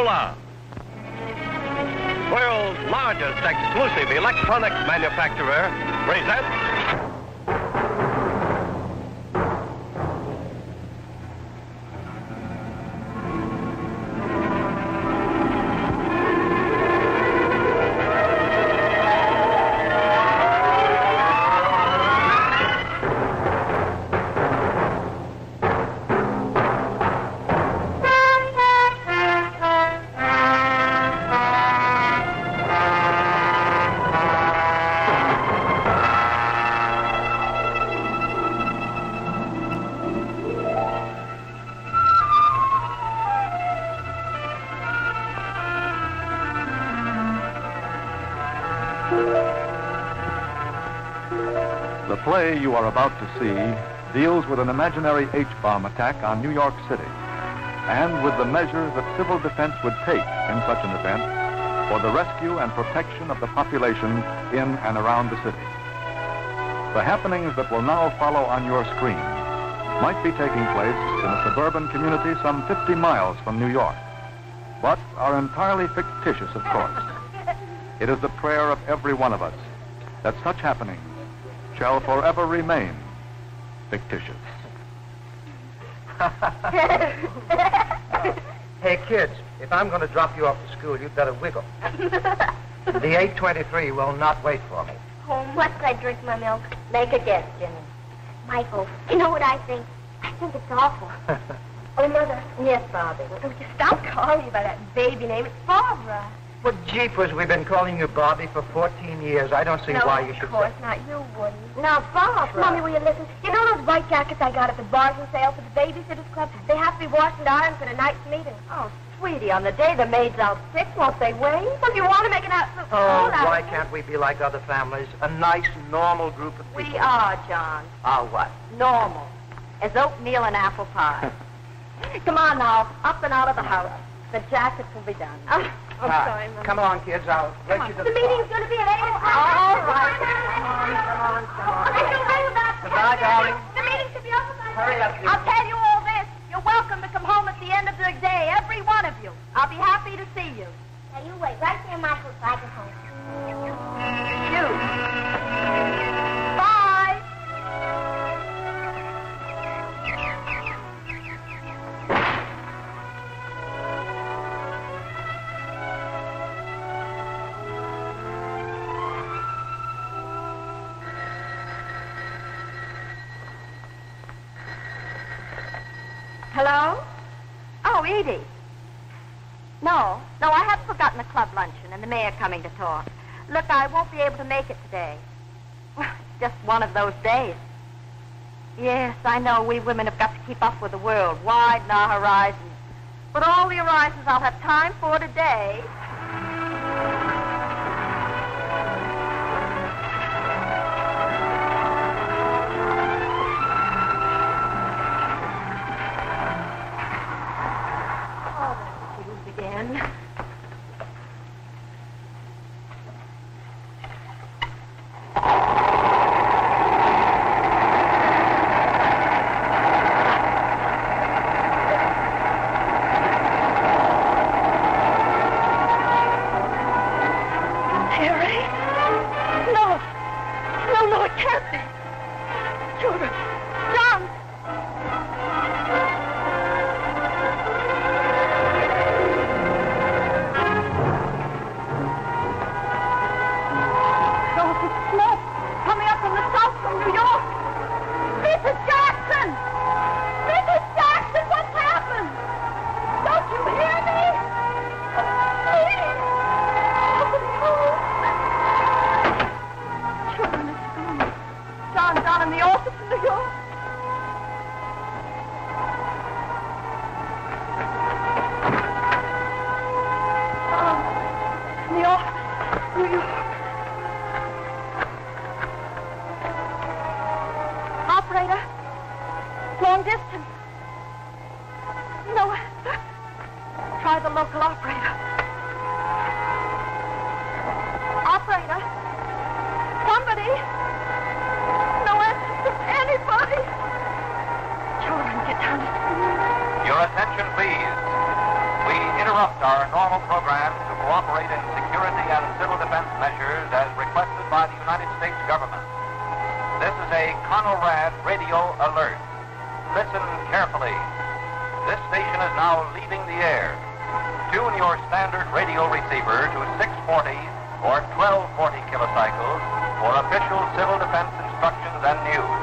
Motorola, world's largest exclusive electronics manufacturer, presents The play you are about to see deals with an imaginary H-bomb attack on New York City and with the measures that civil defense would take in such an event for the rescue and protection of the population in and around the city. The happenings that will now follow on your screen might be taking place in a suburban community some 50 miles from New York, but are entirely fictitious, of course. It is the prayer of every one of us that such happenings shall forever remain fictitious. Hey, kids, if I'm going to drop you off to school, you'd better wiggle. The 823 will not wait for me. Oh, must I drink my milk? Make a guess, Jimmy. Michael, you know what I think? I think it's awful. Oh, Mother. Yes, Bobby. Would you stop calling me by that baby name? It's Barbara. Well, jeepers, we've been calling you Bobby for 14 years. I don't see why you should... of course not. You wouldn't. Now, Barbara. Mommy, will you listen? You know those white jackets I got at the bars and sale for the Babysitters Club? They have to be washed and ironed for tonight's meeting. Oh, sweetie, on the day the maid's out sick, won't they wait? Well, if you want to make an absolute fool out why can't we be like other families? A nice, normal group of people. We are, John. Are what? Normal. As oatmeal and apple pie. Come on now, up and out of the house. The jackets will be done. Oh, sorry, Mom. Come on, kids. I'll let you to The meeting's going to be at 8 o'clock. All right. Come on. I don't know about Goodbye, darling. The meeting should be over by Hurry up, I'll tell you all this. You're welcome to come home at the end of the day, every one of you. I'll be happy to see you. Now, you wait right there, Michael, so I can home. You. Bye. Hello? Oh, Edie. No, I haven't forgotten the club luncheon and the mayor coming to talk. Look, I won't be able to make it today. Well, it's just one of those days. Yes, I know we women have got to keep up with the world, widen our horizons. But all the horizons I'll have time for today... Your attention, please. We interrupt our normal bad radio alert. Listen carefully. This station is now leaving the air. Tune your standard radio receiver to 640 or 1240 kilocycles for official civil defense instructions and news.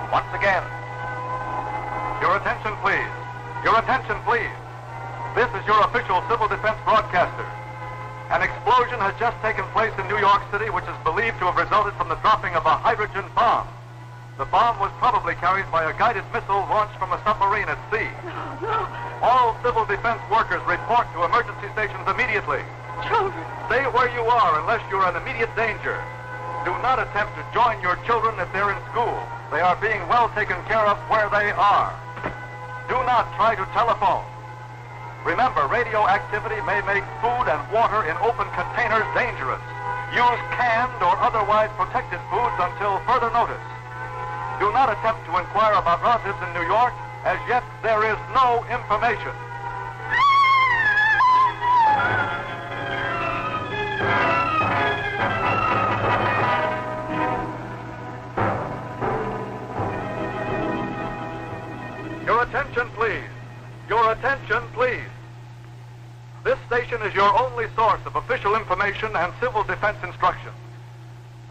Once again, Your attention, please. Your attention, please. This is your official civil defense broadcaster. An explosion has just taken place in New York City, which is believed to have resulted from the dropping of a hydrogen bomb. The bomb was probably carried by a guided missile launched from a submarine at sea. All civil defense workers report to emergency stations immediately. Children. Stay where you are unless you're in immediate danger. Do not attempt to join your children if they're in school. They are being well taken care of where they are. Do not try to telephone. Remember, radioactivity may make food and water in open containers dangerous. Use canned or otherwise protected foods until further notice. Do not attempt to inquire about relatives in New York. As yet, there is no information. Your attention, please. Your attention, please. This station is your only source of official information and civil defense instructions.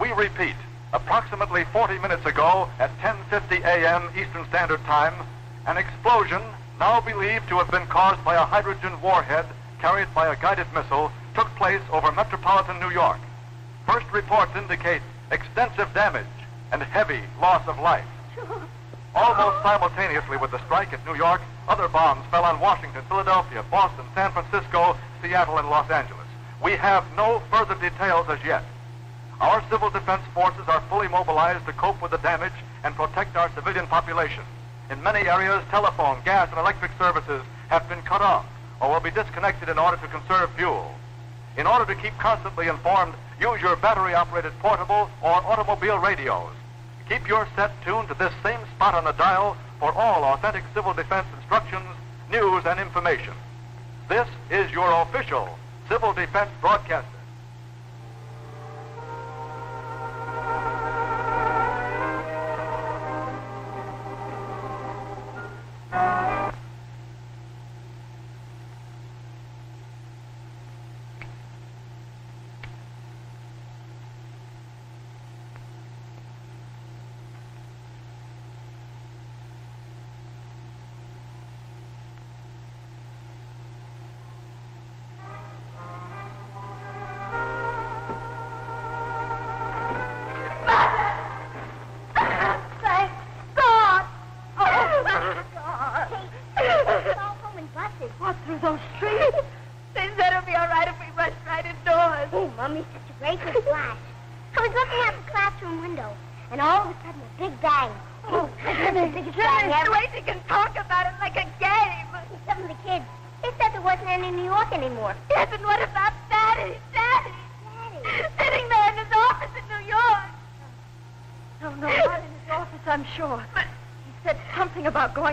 We repeat, approximately 40 minutes ago at 10:50 a.m. Eastern Standard Time, an explosion, now believed to have been caused by a hydrogen warhead carried by a guided missile, took place over metropolitan New York. First reports indicate extensive damage and heavy loss of life. Almost simultaneously with the strike at New York, other bombs fell on Washington, Philadelphia, Boston, San Francisco, Seattle, and Los Angeles. We have no further details as yet. Our civil defense forces are fully mobilized to cope with the damage and protect our civilian population. In many areas, telephone, gas, and electric services have been cut off or will be disconnected in order to conserve fuel. In order to keep constantly informed, use your battery-operated portable or automobile radios. Keep your set tuned to this same spot on the dial for all authentic civil defense instructions, news, and information. This is your official civil defense broadcaster.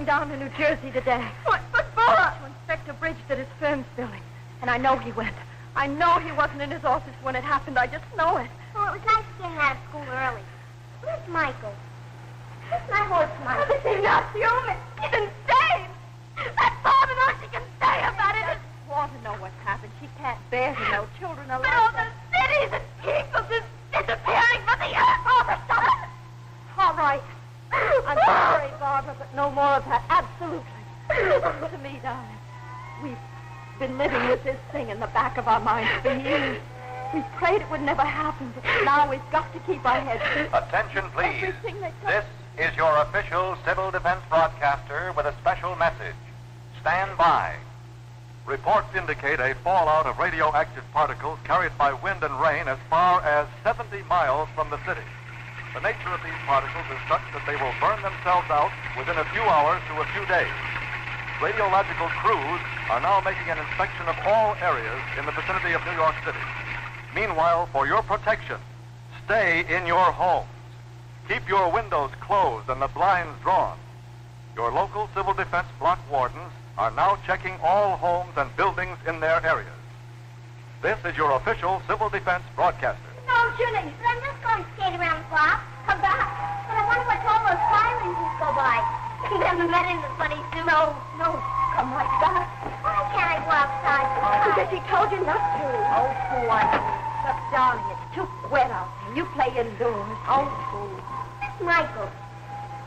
Down to New Jersey today. What for? To inspect a bridge that his firm's building. And I know he went. I know he wasn't in his office when it happened. I just know it. Well, it was nice getting out of school early. Where's Michael? Where's my horse, Michael? This is not human. He's insane. That father knows she can say about it. She doesn't want to know what's happened. She can't bear to know children are like all the cities and people just disappearing from the earth all the sudden. All right. I'm sorry, Barbara, but no more of that. Absolutely. Listen to me, darling. We've been living with this thing in the back of our minds for years. We prayed it would never happen, but now we've got to keep our heads. Attention, please. This is your official civil defense broadcaster with a special message. Stand by. Reports indicate a fallout of radioactive particles carried by wind and rain as far as 70 miles from the city. The nature of these particles is such that they will burn themselves out within a few hours to a few days. Radiological crews are now making an inspection of all areas in the vicinity of New York City. Meanwhile, for your protection, stay in your homes. Keep your windows closed and the blinds drawn. Your local civil defense block wardens are now checking all homes and buildings in their areas. This is your official civil defense broadcaster. No, Julie, but I'm just going to skate around the block. Come back. But I wonder what's all those fire get in the funny suit? No, come right back. Why can't I go outside? Because he told you not to. Oh, fool, But, darling, it's too wet out there. You play indoors. Oh, fool. Michael.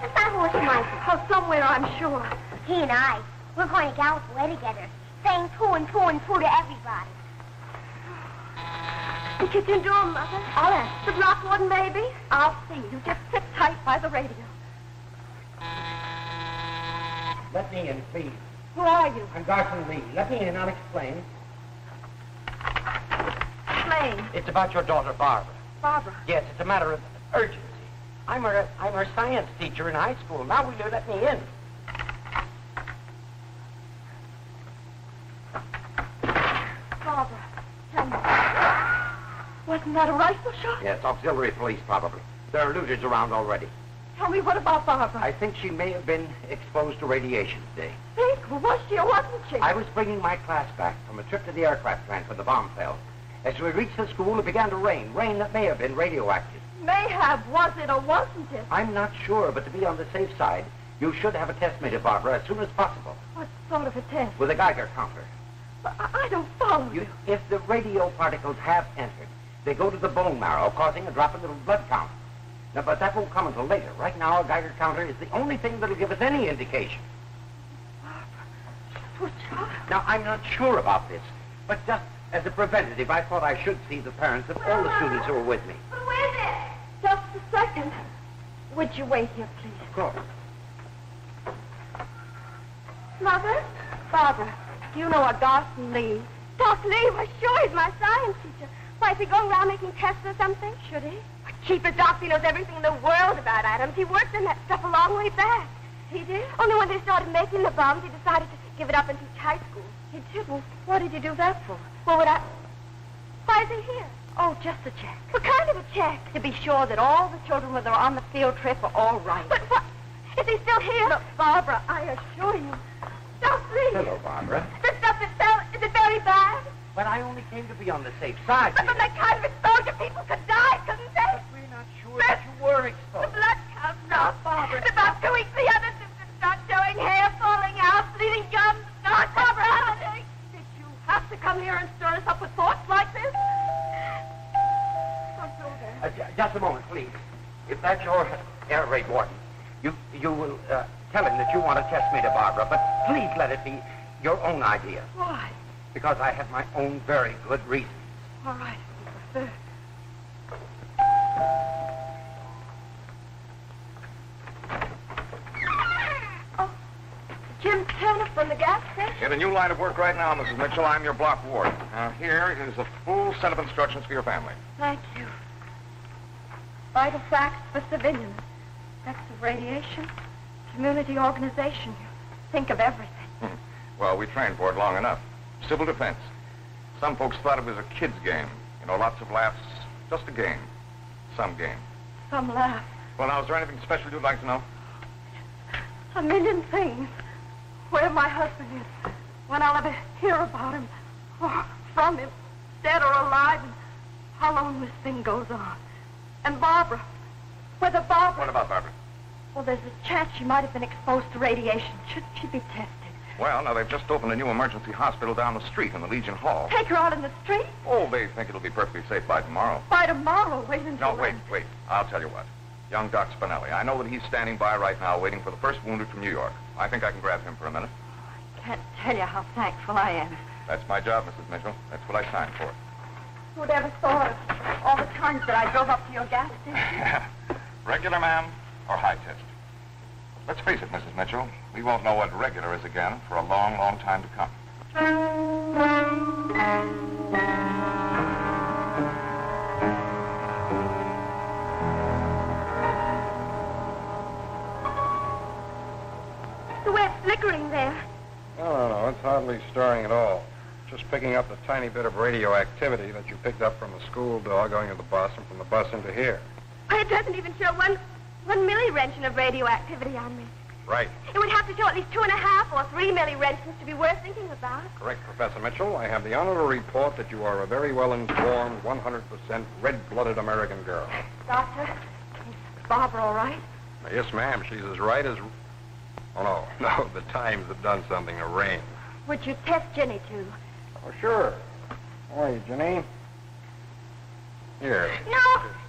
What's that horse, Michael? Oh, somewhere, I'm sure. He and I, we're going to gallop away together, saying poo and poo and poo to everybody. The kitchen door, Mother. I'll ask. The block warden, baby. I'll see. You just sit tight by the radio. Let me in, please. Who are you? I'm Garson Lee. Let me in. I'll explain. Explain. It's about your daughter, Barbara. Barbara. Yes, it's a matter of urgency. I'm her science teacher in high school. Now will you let me in? Barbara, tell me. Wasn't that a rifle shot? Yes, auxiliary police, probably. There are looters around already. Tell me, what about Barbara? I think she may have been exposed to radiation today. Think, was she or wasn't she? I was bringing my class back from a trip to the aircraft plant when the bomb fell. As we reached the school, it began to rain. Rain that may have been radioactive. May have. Was it or wasn't it? I'm not sure, but to be on the safe side, you should have a test made of Barbara as soon as possible. What sort of a test? With a Geiger counter. But I don't follow you. If the radio particles have entered, they go to the bone marrow, causing a drop in the blood count. Now, but that won't come until later. Right now, a Geiger counter is the only thing that'll give us any indication. Barbara, Now, I'm not sure about this, but just as a preventative, I thought I should see the parents of all the students who were with me. Who is it? just a second. Would you wait here, please? Of course. Mother? Barbara, do you know a Garson Lee? Doc Lee? Why, sure, he's my science teacher. Why, is he going around making tests or something? Should he? Cheaper Doc, he knows everything in the world about atoms. He worked in that stuff a long way back. He did? Only when they started making the bombs, he decided to give it up and teach high school. He did? Well, what did you do that for? Well, why is he here? Oh, just a check. What kind of a check? To be sure that all the children when they're on the field trip are all right. But what? Is he still here? Look, Barbara, I assure you. Doc Lee. Hello, Barbara. The stuff that fell, is it very bad? But I only came to be on the safe side. But from that kind of exposure, people could die, couldn't they? But we're not sure that you were The exposed. blood comes out, Barbara. In about 2 weeks, the other symptoms start showing, hair falling out, bleeding gums, not Barbara. Did you have to come here and stir us up with thoughts like this? Don't go there. Just a moment, please. If that's your air raid warden, you will tell him that you want a test made of Barbara, but please let it be your own idea. Why? Because I have my own very good reasons. All right. There. Oh, Jim Turner from the gas station. Get a new line of work right now, Mrs. Mitchell. I'm your block warden. Now, here is a full set of instructions for your family. Thank you. Vital facts for civilians. Effects of radiation. Community organization. You think of everything. Well, we trained for it long enough. Civil defense. Some folks thought it was a kid's game. You know, lots of laughs. Just a game. Some game. Some laugh. Well, now, is there anything special you'd like to know? A million things. Where my husband is. When I'll ever hear about him. Or from him. Dead or alive. And how long this thing goes on. And Barbara. Whether Barbara... What about Barbara? Well, there's a chance she might have been exposed to radiation. Should she be tested? Well, now, they've just opened a new emergency hospital down the street in the Legion Hall. Take her out in the street? Oh, they think it'll be perfectly safe by tomorrow. By tomorrow. Wait until No, wait. I'll tell you what. Young Doc Spinelli. I know that he's standing by right now waiting for the first wounded from New York. I think I can grab him for a minute. I can't tell you how thankful I am. That's my job, Mrs. Mitchell. That's what I signed for. Who'd ever thought of all the times that I drove up to your gas station? Regular, ma'am, or high test? Let's face it, Mrs. Mitchell. We won't know what regular is again for a long, long time to come. The way it's flickering there. No, it's hardly stirring at all. Just picking up the tiny bit of radioactivity that you picked up from the school door going to the bus and from the bus into here. It doesn't even show one millirentgen of radioactivity on me. Right. It would have to show at least 2.5 or 3 millirentgens to be worth thinking about. Correct, Professor Mitchell. I have the honor to report that you are a very well-informed, 100% red-blooded American girl. Doctor, is Barbara all right? Yes, ma'am. She's as right as... Oh, no, the Times have done something to rain. Would you test Jenny, too? Oh, sure. How are you, Jenny? Here. No,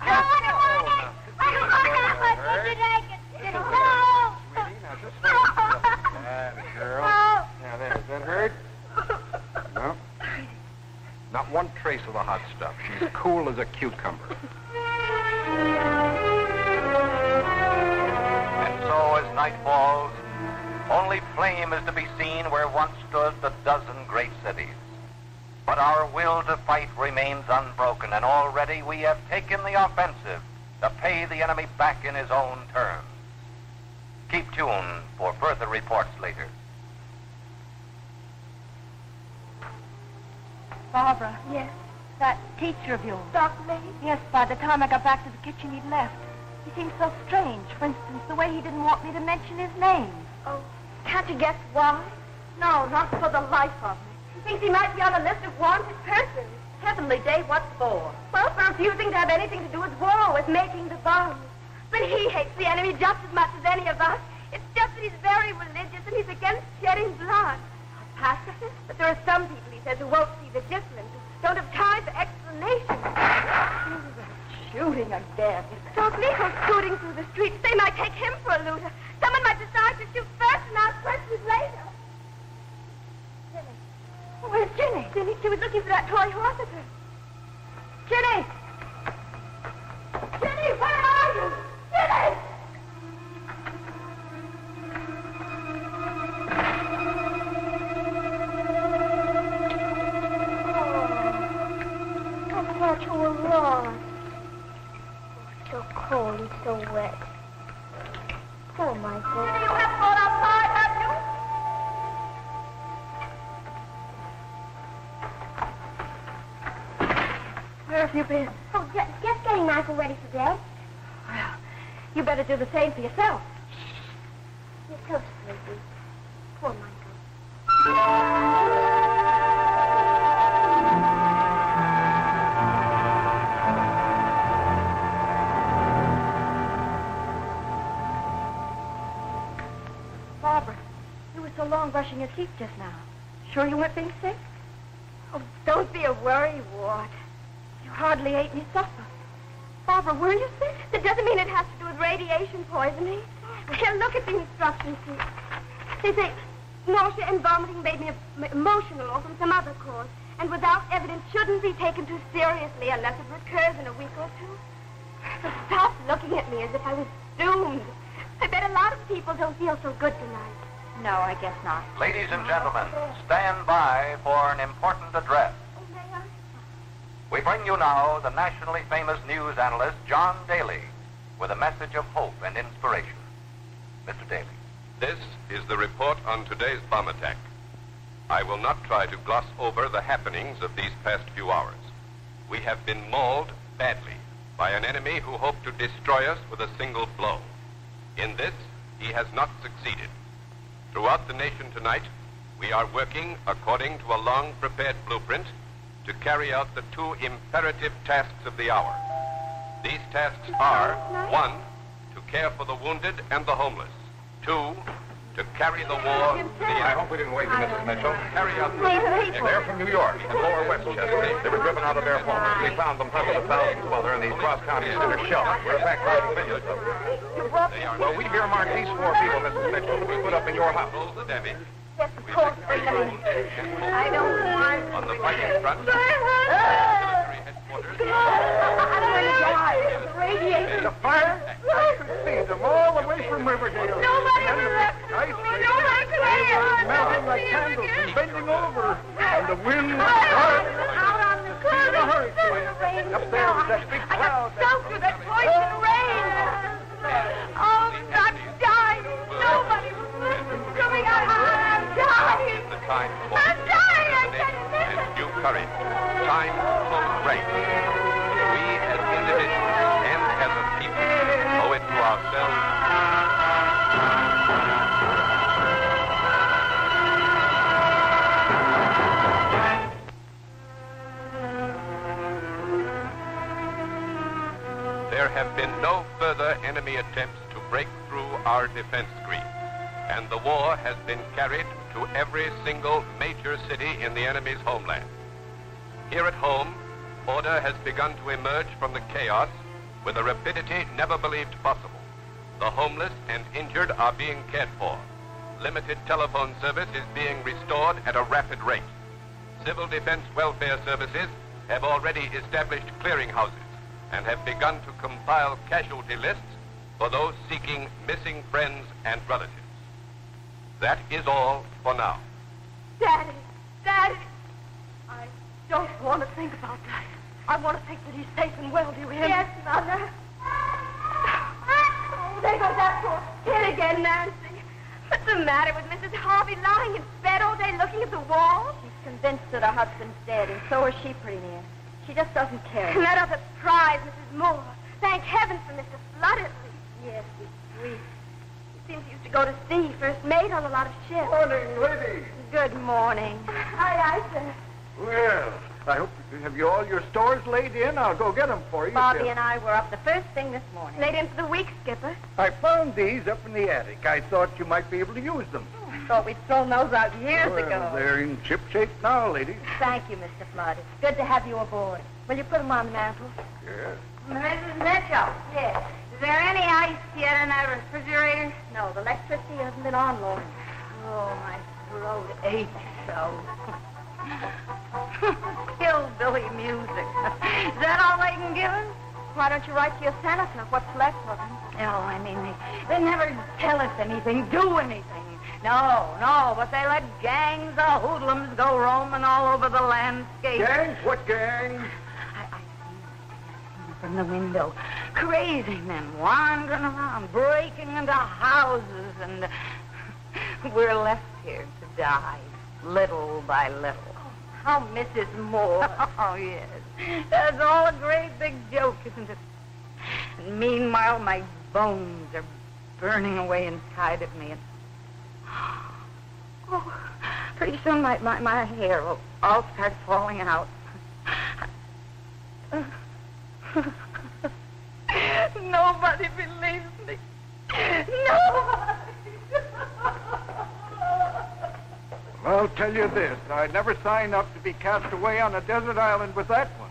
I don't want it. I don't want it. It's No. Sweetie, now just that girl. No. Now, there. Is that hurt? No. Not one trace of the hot stuff. She's cool as a cucumber. And so as night falls, only flame is to be seen where once stood the dozen great cities. But our will to fight remains unbroken, and already we have taken the offensive to pay the enemy back in his own terms. Keep tuned for further reports later. Barbara. Yes. That teacher of yours. Dr. Lee? Yes, by the time I got back to the kitchen, he'd left. He seemed so strange. For instance, the way he didn't want me to mention his name. Oh, can't you guess why? No, not for the life of me. He thinks he might be on a list of wanted persons. Heavenly day, what for? Well, for refusing to have anything to do with war, with making the bombs. But he hates the enemy just as much as any of us. It's just that he's very religious and he's against shedding blood. A pacifist? But there are some people, he says, who won't see the difference, who don't have time for explanations. Shooting again. Doc Nico's scooting through the streets. They might take him for a looter. Someone might decide to shoot first and ask questions later. Jenny. Oh, where's Jenny? Jenny, she was looking for that toy horse of hers. Jenny! Jenny, where are you? Jenny! Oh, I thought you were lost. So cold and so wet. Poor Michael. You haven't gone outside, have you? Where have you been? Oh, just getting Michael ready for bed. Well, you better do the same for yourself. You're so sleepy. Poor Michael. Barbara, you were so long brushing your teeth just now. Sure you weren't being sick? Oh, don't be a worrywart. You hardly ate any supper. Barbara, were you sick? That doesn't mean it has to do with radiation poisoning. Here, look at the instruction sheet. They say nausea and vomiting made me emotional or from some other cause, and without evidence shouldn't be taken too seriously unless it recurs in a week or two. So stop looking at me as if I was doomed. I bet a lot of people don't feel so good tonight. No, I guess not. Ladies and gentlemen, stand by for an important address. Oh, may I? We bring you now the nationally famous news analyst, John Daly, with a message of hope and inspiration. Mr. Daly. This is the report on today's bomb attack. I will not try to gloss over the happenings of these past few hours. We have been mauled badly by an enemy who hoped to destroy us with a single blow. In this, he has not succeeded. Throughout the nation tonight, we are working according to a long-prepared blueprint to carry out the two imperative tasks of the hour. These tasks are, 1, to care for the wounded and the homeless. 2, to carry the war to the I end. hope we didn't wake you, Mrs. Mitchell. Carry out the They're from New York, from Lower Westchester. They were driven out of their homes. We found them hundreds of thousands while they're in these cross-county center shelters. We're in fact finding millions of them. Well, we've earmarked these 4 people, Mrs. Mitchell, to be put up in your house. Roll the damage. Yes, of course, bring them in. I don't want On the fighting front, to. military headquarters. I'm going to die. The radiation. The fire? I could see them all the way from Riverdale. Nobody And the will let ice cream Nobody could hear. melting like candles and bending over. And the wind was hard. Out on the curb. In a hurry. Rain. Up there was that big I cloud. got soaked with that poison rain. Oh, I'm dying. Nobody was listening to me. I'm dying. The time for I'm dying. I can't and listen. due courage. Time so great. We as individuals and as a people owe it to ourselves. There have been no further enemy attempts to break through our defense screen. and the war has been carried to every single major city in the enemy's homeland. Here at home, order has begun to emerge from the chaos with a rapidity never believed possible. The homeless and injured are being cared for. Limited telephone service is being restored at a rapid rate. Civil defense welfare services have already established clearinghouses and have begun to compile casualty lists for those seeking missing friends and relatives. That is all for now. Daddy! I don't want to think about that. I want to think that he's safe and well, do you hear me? Yes, Mother. Oh, there goes that poor kid again, Nancy. What's the matter with Mrs. Harvey lying in bed all day looking at the wall? She's convinced that her husband's dead, and so is she pretty near. She just doesn't care. And that other prize, Mrs. Moore. Thank heaven for Mr. Flood, at least. Yes, he's sweet. He seems he used to go to sea, first mate on a lot of ships. Morning, lady. Good morning. Aye, sir. Well, I hope have you all your stores laid in? I'll go get them for you. Bobby and I were up the first thing this morning. Late into the week, Skipper. I found these up in the attic. I thought you might be able to use them. Thought we'd thrown those out years Well, ago. they're in ship shape now, lady. Thank you, Mr. Flood. It's good to have you aboard. Will you put them on the mantel? Yes. Mrs. Mitchell. Yes. Is there any ice yet in that refrigerator? No, the electricity hasn't been on long. Oh, my throat aches so. Hillbilly music. Is that all they can give us? Why don't you write to your senator? What's left of him? No, I mean, they never tell us anything, do anything. No, but they let gangs of hoodlums go roaming all over the landscape. Gangs? What gangs? I see them from the window. Crazy men wandering around, breaking into houses, and we're left here to die, little by little. How Mrs. Moore. Oh, yes. That's all a great big joke, isn't it? And meanwhile, my bones are burning away inside of me. And oh, pretty soon my hair will all start falling out. Nobody believes me. Nobody. I'll tell you this. I'd never sign up to be cast away on a desert island with that one.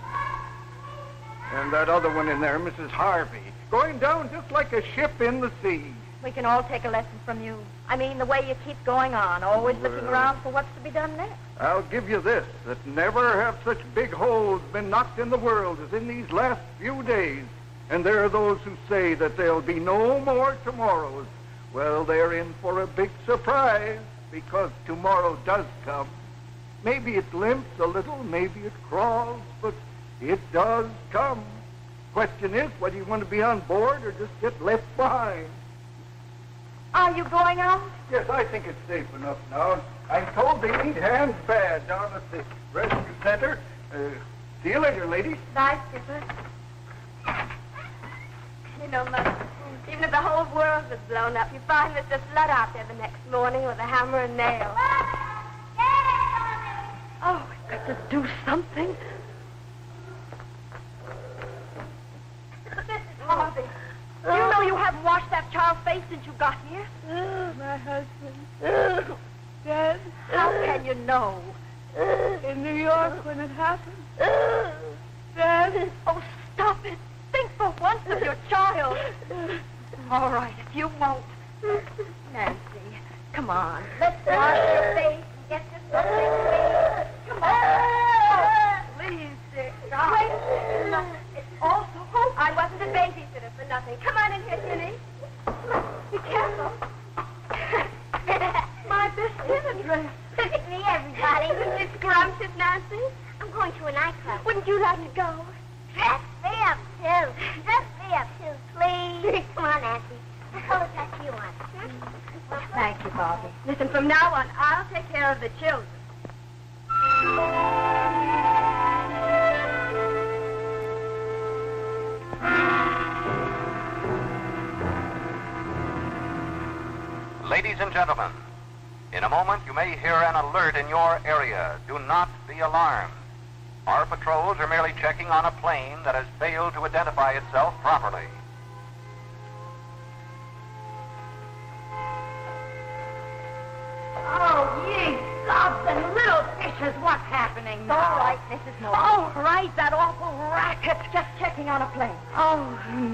And that other one in there, Mrs. Harvey, going down just like a ship in the sea. We can all take a lesson from you. I mean, the way you keep going on, always looking around for what's to be done next. I'll give you this, that never have such big holes been knocked in the world as in these last few days. And there are those who say that there'll be no more tomorrows. Well, they're in for a big surprise, because tomorrow does come. Maybe it limps a little, maybe it crawls, but it does come. Question is, whether you want to be on board or just get left behind. Are you going out? Yes, I think it's safe enough now. I'm told they need hands bad down at the rescue center. See you later, ladies. Bye, Skipper. You know, Mother, even if the whole world was blown up, you find Mr. Flood out there the next morning with a hammer and nail. Oh, we've got to do something. Mrs. Harvey, you know you haven't washed that child's face since you got here. My husband. Dead. How can you know? In New York when it happened. Dead. Oh, stop it. Think for once of your child. All right, if you won't. Nancy, come on. Let's wash your face and get you something clean. Come on. Please, Dick. Stop. Wait a minute. It's all so hopeless. I wasn't a babysitter for nothing. Come on in here, Jenny. Be careful. My best dinner dress. Look at me, everybody. It's scrumptious, Nancy. I'm going to a nightclub. Wouldn't you like to go? Dress me up, too. Dress me up, too, please. Come on, Nancy. What color dress do you want? Thank you, Bobby. Listen, from now on, I'll take care of the children. Ladies and gentlemen, in a moment you may hear an alert in your area. Do not be alarmed. Our patrols are merely checking on a plane that has failed to identify itself properly. Precious, what's happening now? All right, Mrs. Moore. All right, that awful racket. Just checking on a plane. Oh,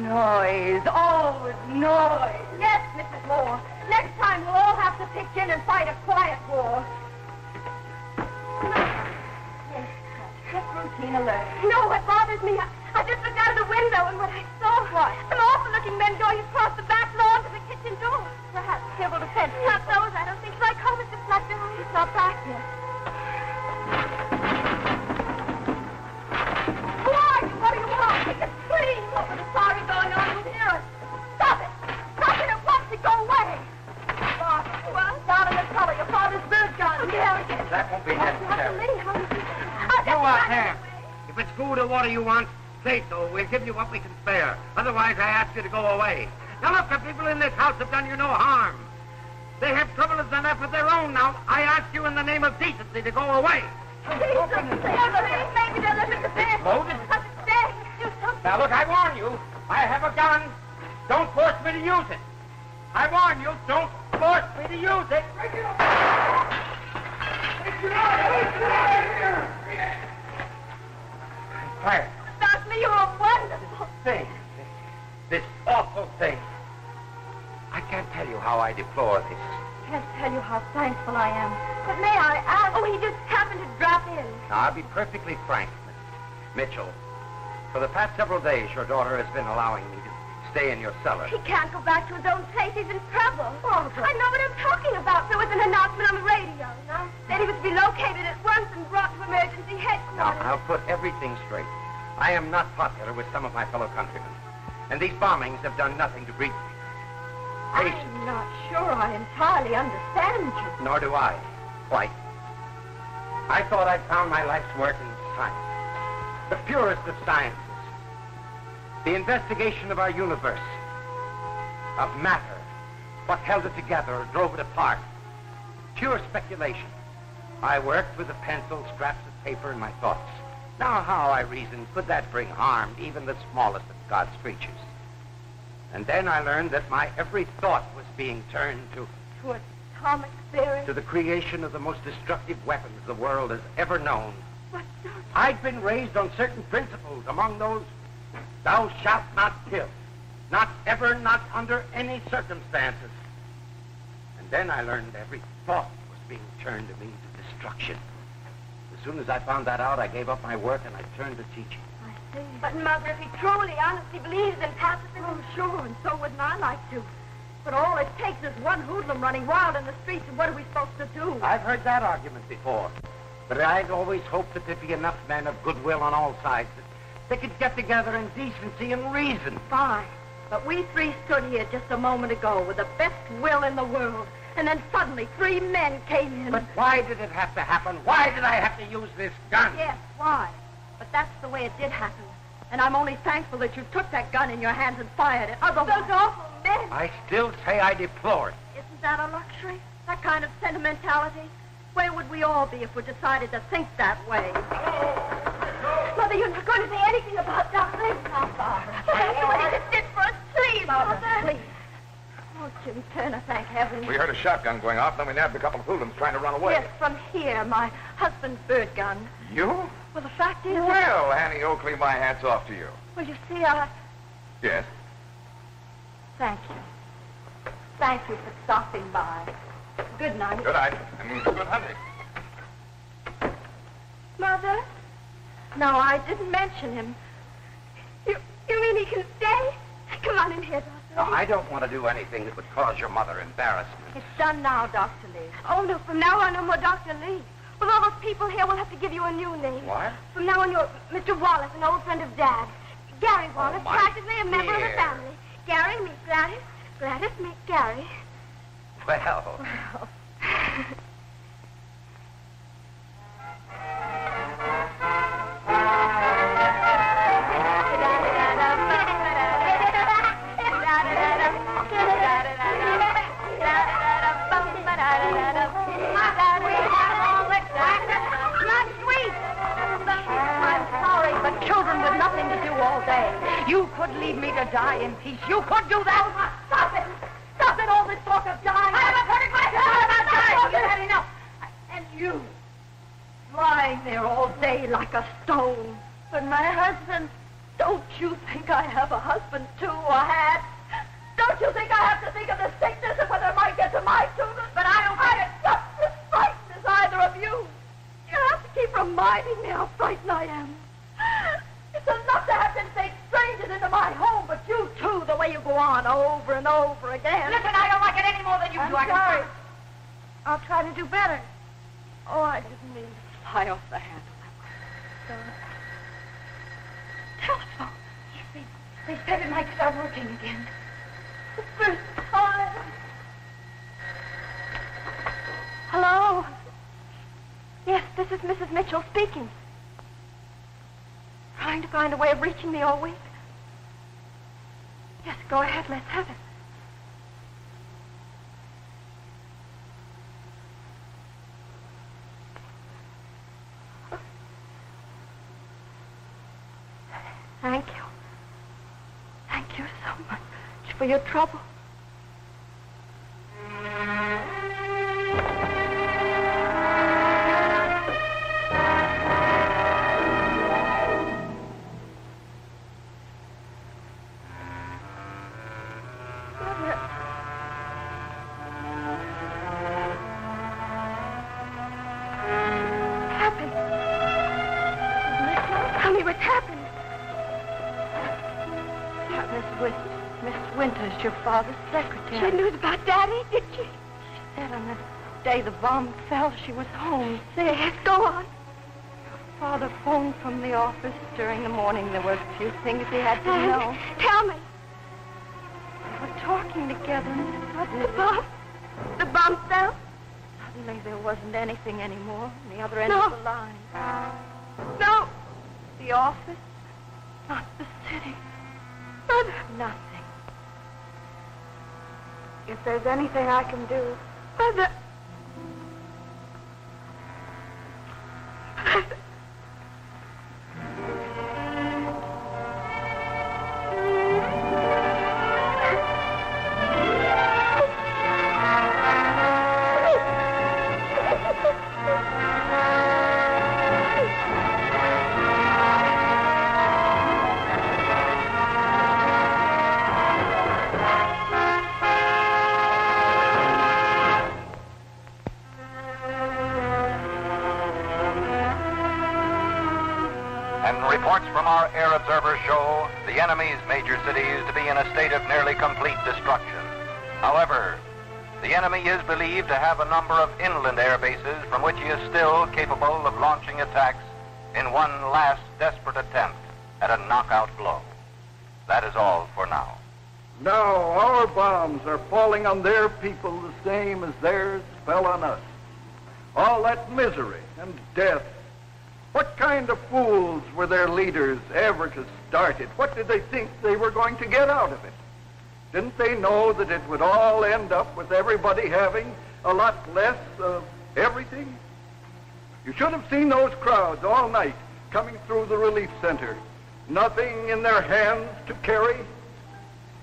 noise. Oh, noise. Yes, Mrs. Moore. Next time we'll all have to pitch in and fight a quiet war. Yes, just routine alert. No, what bothers me, I just looked out of the window and what I saw... What? Some awful-looking men going across the back lawn to the kitchen door. Perhaps civil defense. Not those, I don't think. Psychomas just left behind. It's not back yet. Who are you? What do you want? Please. What was the sorry going on with here? Stop it. Stop it at once and go away. Father, well, down in the cellar, your father's bird gun. That won't be necessary. You out there. If it's food or water you want, say so. We'll give you what we can spare. Otherwise, I ask you to go away. Now, look, the people in this house have done you no harm. They have troubles enough of their own now. I ask you in the name of decency to go away. Please, maybe they'll let me to bed. Loaded? Understand? Do something. Now, look, I warn you. I have a gun. Don't force me to use it. I warn you, don't force me to use it. Quiet. Doctor, you are wonderful. This awful thing. I can't tell you how I deplore this. Can't tell you how thankful I am. But may I ask? Oh, he just happened to drop in. Now, I'll be perfectly frank, Miss Mitchell. For the past several days, your daughter has been allowing me to stay in your cellar. He can't go back to his own place. He's in trouble. Oh, I know what I'm talking about. There was an announcement on the radio. No? Said he was to be located at once and brought to emergency headquarters. Now, I'll put everything straight. I am not popular with some of my fellow countrymen. And these bombings have done nothing to breed me. I'm not sure I entirely understand you. Nor do I. Quite. I thought I'd found my life's work in science. The purest of sciences. The investigation of our universe. Of matter. What held it together or drove it apart. Pure speculation. I worked with a pencil, scraps of paper, and my thoughts. Now, how, I reasoned, could that bring harm to even the smallest of God's creatures? And then I learned that my every thought was being turned to atomic theory. To the creation of the most destructive weapons the world has ever known. What, Doctor? I'd been raised on certain principles, among those, thou shalt not kill. Not ever, not under any circumstances. And then I learned every thought was being turned to means of destruction. As soon as I found that out, I gave up my work and I turned to teaching. I see. But, Mother, if he truly, honestly believes in pacifism... Oh, sure, and so wouldn't I like to. But all it takes is one hoodlum running wild in the streets, and what are we supposed to do? I've heard that argument before. But I'd always hoped that there'd be enough men of goodwill on all sides that they could get together in decency and reason. Fine. But we three stood here just a moment ago with the best will in the world. And then suddenly 3 men came in. But why did it have to happen? Why did I have to use this gun? Yes, why? But that's the way it did happen. And I'm only thankful that you took that gun in your hands and fired it. Otherwise... Those awful men. I still say I deplore it. Isn't that a luxury? That kind of sentimentality? Where would we all be if we decided to think that way? Mother, you're not going to say anything about Doc Lynn. Now, Barbara. That's what he just did for us. Please, Mother, Mother. please. Oh, Jim Turner, thank heaven. We heard a shotgun going off, then we nabbed a couple of hoodlums trying to run away. Yes, from here, my husband's bird gun. You? Well, the fact is... Well, Annie Oakley, my hat's off to you. Well, you see, I... Yes? Thank you. Thank you for stopping by. Good night. Good night, and good hunting. Mother? No, I didn't mention him. You mean he can stay? Come on in here, Doctor. No, I don't want to do anything that would cause your mother embarrassment. It's done now, Dr. Lee. Oh, no, from now on, no more Dr. Lee. With all those people here, we'll have to give you a new name. What? From now on, you're Mr. Wallace, an old friend of Dad's. Gary Wallace, my practically a member of the dear. family. Gary, meet Gladys. Gladys, meet Gary. Well, You could leave me to die in peace. You could do that. Stop it. Stop it, all this talk of dying. I haven't heard it myself about dying. You've had enough. And you me like a stone. But my husband, don't you think I have a husband too, or had? Don't you think I have to think of the sickness and whether it might get to my children? But I don't get just as frightened as either of you. You have to keep reminding me how frightened I am. It's enough to have them take strangers into my home, but you too, the way you go on over and over again. Listen, I don't like it any more than you do. I'm sorry. I'll try to do better. Oh, I didn't mean to fly off the handle. Telephone. Yes, they said it might start working again. The first time. Hello? Yes, this is Mrs. Mitchell speaking. Trying to find a way of reaching me all week? Yes, go ahead, let's have it. Thank you. Thank you so much for your trouble. Your father's secretary. She knew about Daddy, did she? She said on the day the bomb fell, she was home sick. Yes, go on. Your father phoned from the office during the morning. There were a few things he had to know. Tell me. They were talking together and suddenly... The bomb fell? Suddenly there wasn't anything anymore on the other end of the line. No. The office, not the city. Mother. Nothing. If there's anything I can do... Mother... Reports from our air observers show the enemy's major cities to be in a state of nearly complete destruction. However, the enemy is believed to have a number of inland air bases from which he is still capable of launching attacks in one last desperate attempt at a knockout blow. That is all for now. Now our bombs are falling on their people the same as theirs fell on us. All that misery and death. What kind of fools were their leaders ever to start it? What did they think they were going to get out of it? Didn't they know that it would all end up with everybody having a lot less of everything? You should have seen those crowds all night coming through the relief center. Nothing in their hands to carry,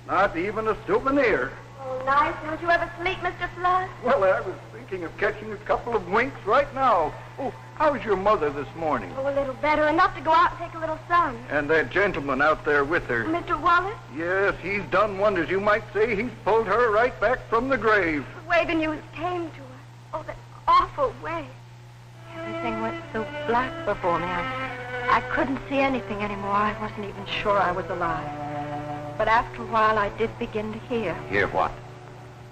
not even a souvenir. Oh, nice. Don't you ever sleep, Mr. Flood? Well, I was thinking of catching a couple of winks right now. Oh, how's your mother this morning? Oh, a little better. Enough to go out and take a little sun. And that gentleman out there with her. Mr. Wallace? Yes, he's done wonders. You might say he's pulled her right back from the grave. The way the news came to her. Oh, that awful way. Everything went so black before me. I couldn't see anything anymore. I wasn't even sure I was alive. But after a while, I did begin to hear. Hear what?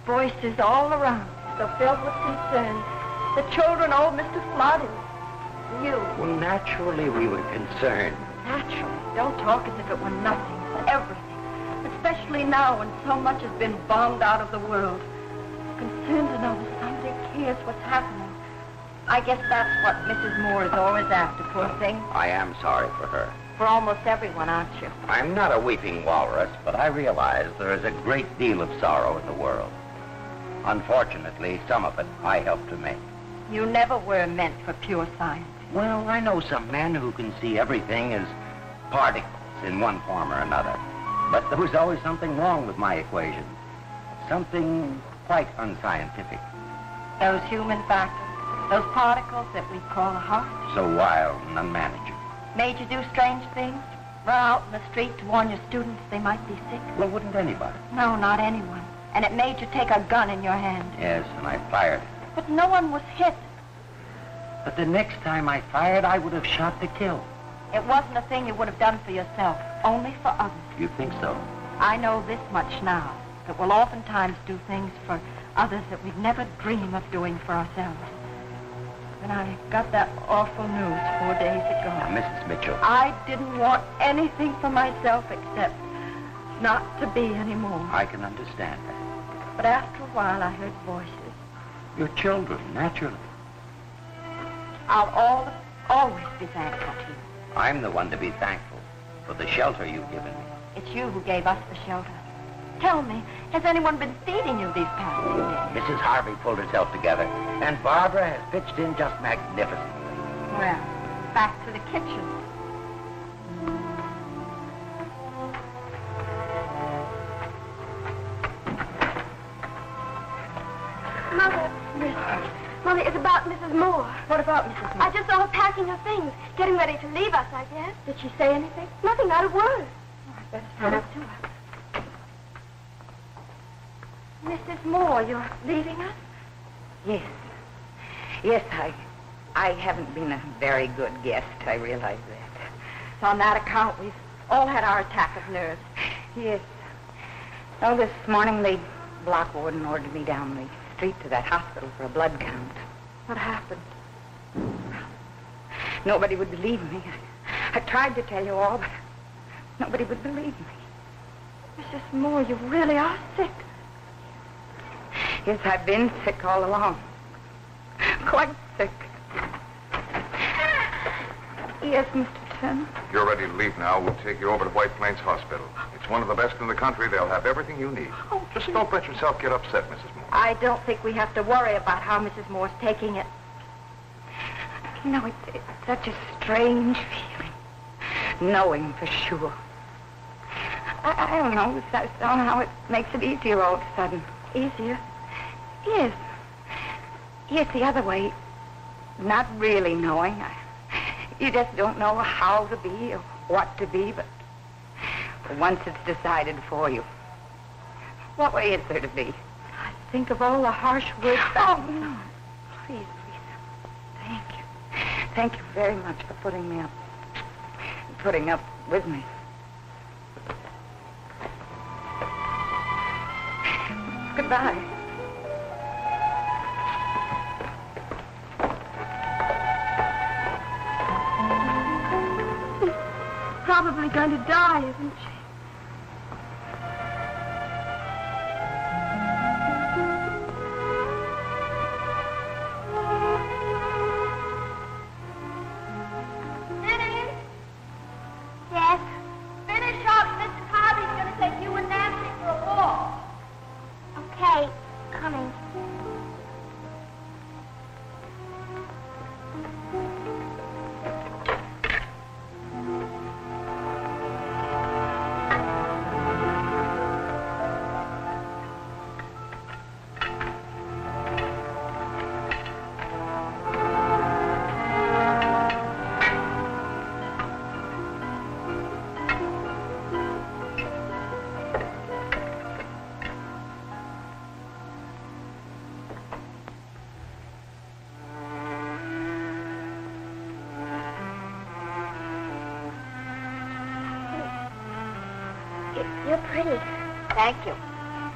Voices all around, so filled with concern. The children, old Mr. Flood, and you. Well, naturally we were concerned. Naturally. Don't talk as if it were nothing. It's everything. Especially now when so much has been bombed out of the world. Concerned to know that somebody cares what's happening. I guess that's what Mrs. Moore is always after, poor thing. I am sorry for her. For almost everyone, aren't you? I'm not a weeping walrus, but I realize there is a great deal of sorrow in the world. Unfortunately, some of it I helped to make. You never were meant for pure science. Well, I know some men who can see everything as particles in one form or another. But there was always something wrong with my equation. Something quite unscientific. Those human factors. Those particles that we call a heart. So wild and unmanageable. Made you do strange things? Run out in the street to warn your students they might be sick? Well, wouldn't anybody? No, not anyone. And it made you take a gun in your hand. Yes, and I fired. But no one was hit. But the next time I fired, I would have shot to kill. It wasn't a thing you would have done for yourself, only for others. You think so? I know this much now, that we'll oftentimes do things for others that we'd never dream of doing for ourselves. When I got that awful news 4 days ago... Now, Mrs. Mitchell... I didn't want anything for myself except not to be anymore. I can understand that. But after a while, I heard voices. Your children, naturally. I'll always be thankful to you. I'm the one to be thankful for the shelter you've given me. It's you who gave us the shelter. Tell me, has anyone been feeding you these past few days? Mrs. Harvey pulled herself together, and Barbara has pitched in just magnificent. Well, back to the kitchen. Mother, it's about Mrs. Moore. What about Mrs. Moore? I just saw her packing her things, getting ready to leave us, I guess. Did she say anything? Nothing, not a word. I'd better run up to her. Mrs. Moore, you're leaving us? Yes. Yes, I haven't been a very good guest. I realize that. So on that account, we've all had our attack of nerves. Yes. Oh, this morning the block warden ordered me down the street to that hospital for a blood count. What happened? Nobody would believe me. I tried to tell you all, but nobody would believe me. Mrs. Moore, you really are sick. Yes, I've been sick all along. Quite sick. Yes, Mr. Turner. If you're ready to leave now, we'll take you over to White Plains Hospital. It's one of the best in the country. They'll have everything you need. Oh, just don't let yourself get upset, Mrs. Moore. I don't think we have to worry about how Mrs. Moore's taking it. You know, it's such a strange feeling, knowing for sure. I don't know, somehow it makes it easier all of a sudden. Easier? Yes. Yes, the other way, not really knowing. You just don't know how to be or what to be, but once it's decided for you. What way is there to be? I think of all the harsh words that... Oh, no. Please, please. Thank you. Thank you very much for putting me up. Putting up with me. Goodbye. Probably going to die, isn't she? Jenny? Yes? Finish up. Mr. Harvey's going to take you and Nancy for a walk. Okay, coming. You're pretty. Thank you.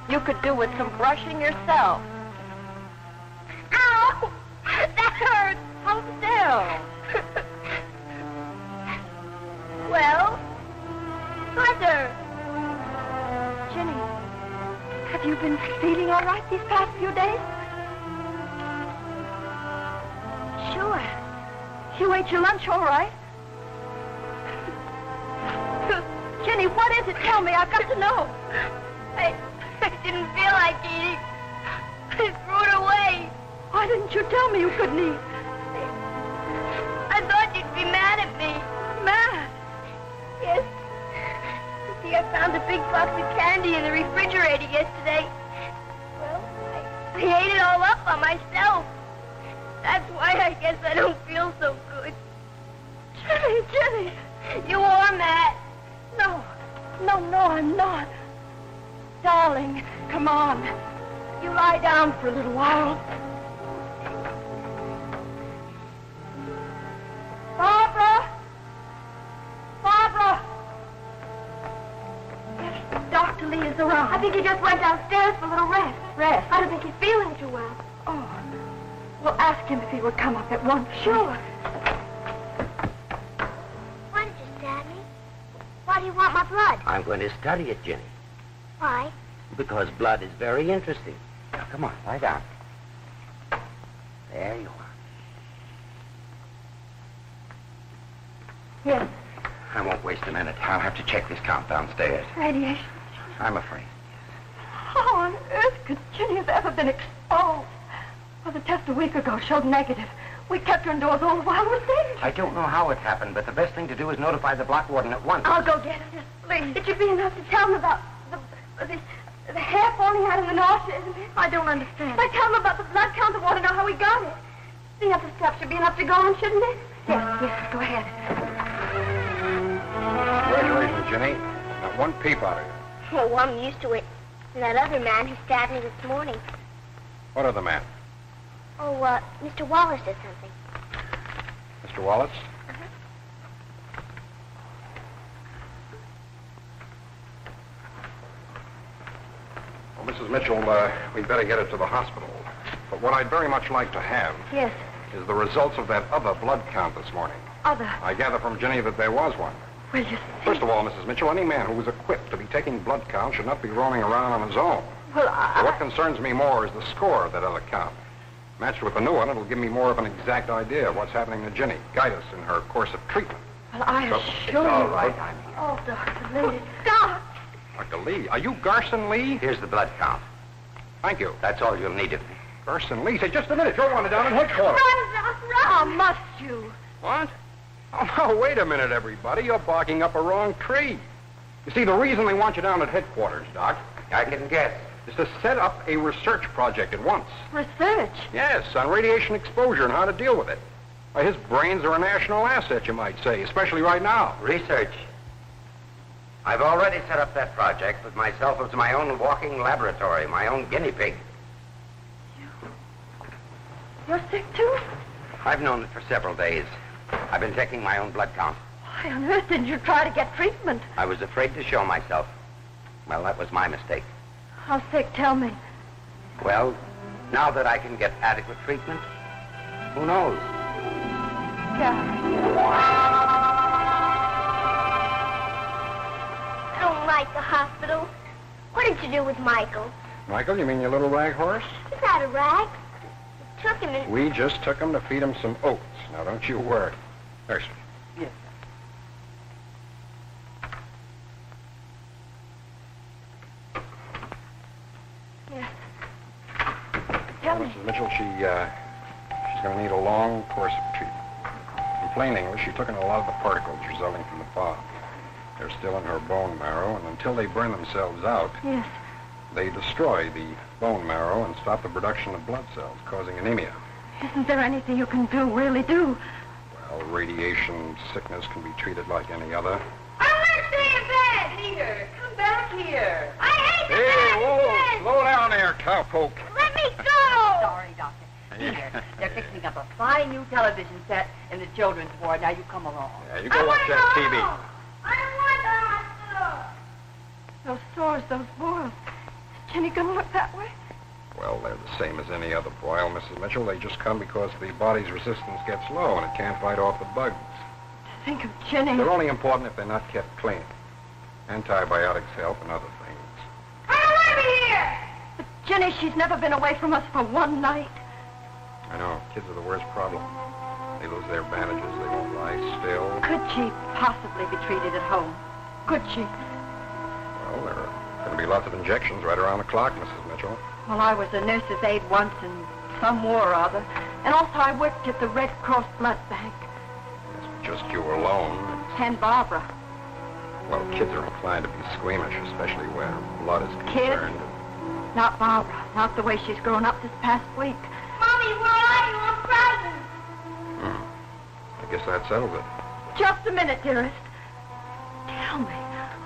You could do with some brushing yourself. Ow! That hurts. Hold still. Well, Mother. Jenny, have you been feeling all right these past few days? Sure. You ate your lunch all right? Jenny, what is it? Tell me. I've got to know. I didn't feel like eating. I threw it away. Why didn't you tell me you couldn't eat? I thought you'd be mad at me. Mad? Yes. You see, I found a big box of candy in the refrigerator yesterday. Well, I ate it all up by myself. That's why I guess I don't feel so good. Jenny, you are mad. No, I'm not. Darling, come on. You lie down for a little while. Barbara! Yes, Dr. Lee is around. I think he just went downstairs for a little rest. Rest? I don't think he's feeling too well. Oh. Well, ask him if he would come up at once. Sure. Why did you stab me? Why do you want my blood? I'm going to study it, Jenny. Why? Because blood is very interesting. Now, come on, lie down. There you are. Yes. I won't waste a minute. I'll have to check this count downstairs. Radiation. I'm afraid. How on earth could Jenny have ever been exposed? Well, the test a week ago showed negative. We kept her indoors all the while we're there. I don't know how it happened, but the best thing to do is notify the block warden at once. I'll go get him. Yes, please. It should be enough to tell him about the hair falling out in the nausea, isn't it? I don't understand. If I tell him about the blood count, I want to know how he got it. The other stuff should be enough to go on, shouldn't it? Yes, go ahead. Congratulations, Jenny. Not one peep out of you. Oh, I'm used to it. And that other man who stabbed me this morning. What other man? Oh, Mr. Wallace did something. Mr. Wallace? Well, Mrs. Mitchell, we'd better get her to the hospital. But what I'd very much like to have Yes, is the results of that other blood count this morning. other. I gather from Jenny that there was one. Well, you see. First of all, Mrs. Mitchell, any man who was equipped to be taking blood counts should not be roaming around on his own. Well, But what concerns me more is the score of that other count. Matched with the new one, it'll give me more of an exact idea of what's happening to Jenny. Guide us in her course of treatment. Well, I So, assure It's you. all right. I'm here. Oh, Dr. Lee. Doc! Dr. Lee, are you Garson Lee? Here's the blood count. Thank you. That's all you'll need of me. Garson Lee, say, just a minute. You're wanted down in headquarters. Run, Doc, run! Oh, must you? What? Oh, no, wait a minute, everybody. You're barking up a wrong tree. You see, the reason they want you down at headquarters, Doc, I can guess. is to set up a research project at once. Research? Yes, on radiation exposure and how to deal with it. Why, his brains are a national asset, you might say, especially right now. Research. I've already set up that project with myself as my own walking laboratory, my own guinea pig. You're sick, too? I've known it for several days. I've been taking my own blood count. Why on earth didn't you try to get treatment? I was afraid to show myself. Well, that was my mistake. How sick? Tell me. Well, now that I can get adequate treatment, who knows? Yeah. I don't like the hospital. What did you do with Michael? Michael, you mean your little rag horse? He's not a rag. You took him and... We just took him to feed him some oats. Now, don't you worry. There, sir. Yes, Yes. Tell me. Mrs. Mitchell, she's going to need a long course of treatment. In plain English, she took in a lot of the particles resulting from the bomb. They're still in her bone marrow, and until they burn themselves out, Yes. they destroy the bone marrow and stop the production of blood cells, causing anemia. Isn't there anything you can do, really do? Well, radiation sickness can be treated like any other. I want to stay in bed! Peter, come back here. I hate the Hey, whoa! bed! Slow down there, cowpoke. Let me go! Sorry, Doctor. Here, they're fixing up a fine new television set in the children's ward. Now, you come along. Yeah, you go watch that TV. I don't want the hospital. Those sores, those boils. Is Jenny gonna look that way? Well, they're the same as any other boil, Mrs. Mitchell. They just come because the body's resistance gets low and it can't fight off the bugs. To think of Jenny. They're only important if they're not kept clean. Antibiotics help and other things. I don't want to be here. But Jenny, she's never been away from us for one night. I know, kids are the worst problem. They lose their bandages, they won't lie still. Could she possibly be treated at home? Could she? Well, there are going to be lots of injections right around the clock, Mrs. Mitchell. Well, I was a nurse's aide once in some war or other. And also I worked at the Red Cross blood bank. Yes, but just you alone. And Barbara. Well, kids are inclined to be squeamish, especially where blood is Kids? concerned. Not Barbara. Not the way she's grown up this past week. Mommy, Mommy, where are you? I'm frightened. I guess that settles it. Just a minute, dearest. Tell me,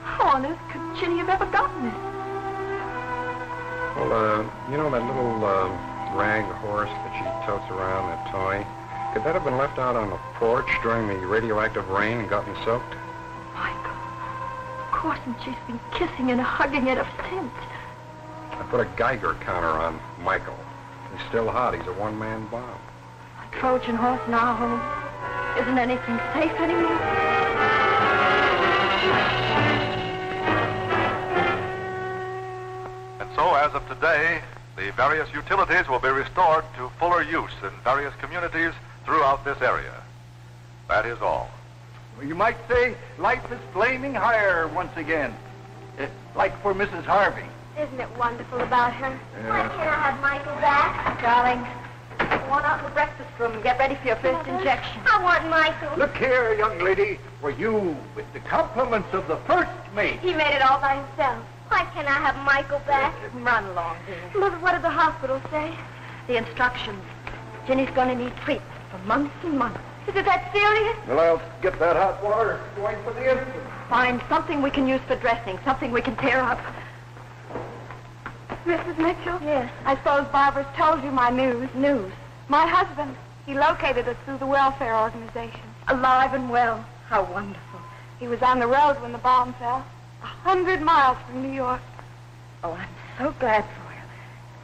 how on earth could Ginny have ever gotten it? Well, you know that little rag horse that she totes around, that toy? Could that have been left out on the porch during the radioactive rain and gotten soaked? Michael. Of course, and she's been kissing and hugging it ever since. I put a Geiger counter on Michael. He's still hot. He's a one-man bomb. A Trojan horse in our home. Isn't anything safe anymore? And so, as of today, the various utilities will be restored to fuller use in various communities throughout this area. That is all. Well, you might say life is flaming higher once again. Like for Mrs. Harvey. Isn't it wonderful about her? Why can't I have Michael back? Darling, go on out in the breakfast room and get ready for your first injection. I want Michael. Look here, young lady, for you with the compliments of the first mate. He made it all by himself. Why can't I have Michael back? Run along, dear. Mother, what did the hospital say? The instructions. Ginny's going to need treatment for months and months. Is it that serious? Well, I'll get that hot water going for the instant. Find something we can use for dressing, something we can tear up. Mrs. Mitchell? Yes. I suppose Barbara's told you my news. News. My husband, he located us through the welfare organization. Alive and well. How wonderful. He was on the road when the bomb fell. 100 miles from New York. Oh, I'm so glad for you.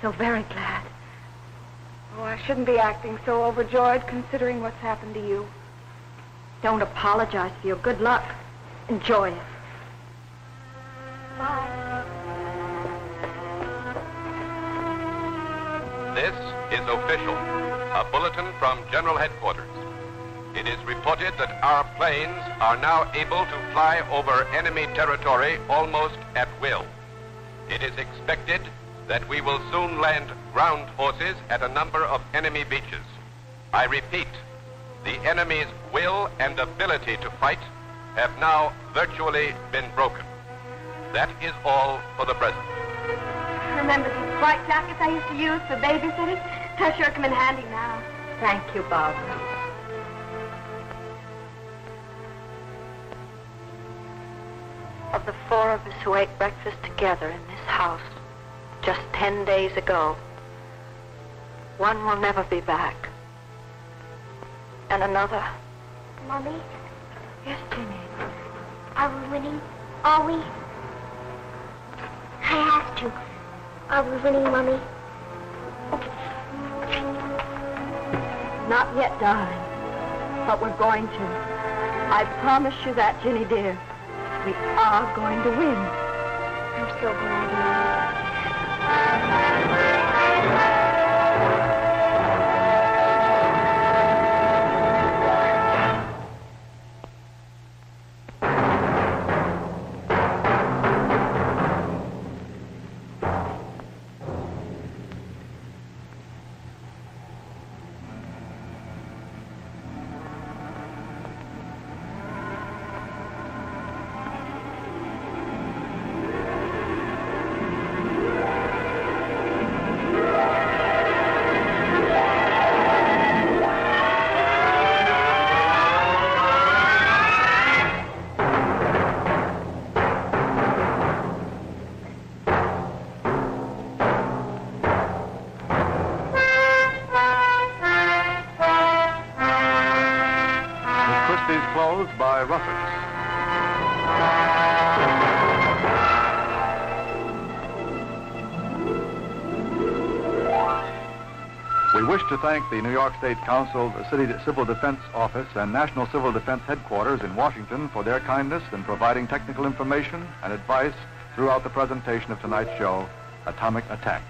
So very glad. Oh, I shouldn't be acting so overjoyed considering what's happened to you. Don't apologize for your good luck. Enjoy it. Bye. This is official, a bulletin from General Headquarters. It is reported that our planes are now able to fly over enemy territory almost at will. It is expected that we will soon land ground forces at a number of enemy beaches. I repeat, the enemy's will and ability to fight have now virtually been broken. That is all for the present. Remember these white jackets I used to use for babysitting? They'll sure come in handy now. Thank you, Barbara. Of the four of us who ate breakfast together in this house just 10 days ago, one will never be back. And another... Mommy, Yes, Ginny. are we winning? Are we? I have to. Are we winning, Mommy? Not yet, darling. But we're going to. I promise you that, Ginny dear. We are going to win. I'm so glad, Mommy. Closed by Russert. We wish to thank the New York State Council, the City Civil Defense Office, and National Civil Defense Headquarters in Washington for their kindness in providing technical information and advice throughout the presentation of tonight's show, Atomic Attack.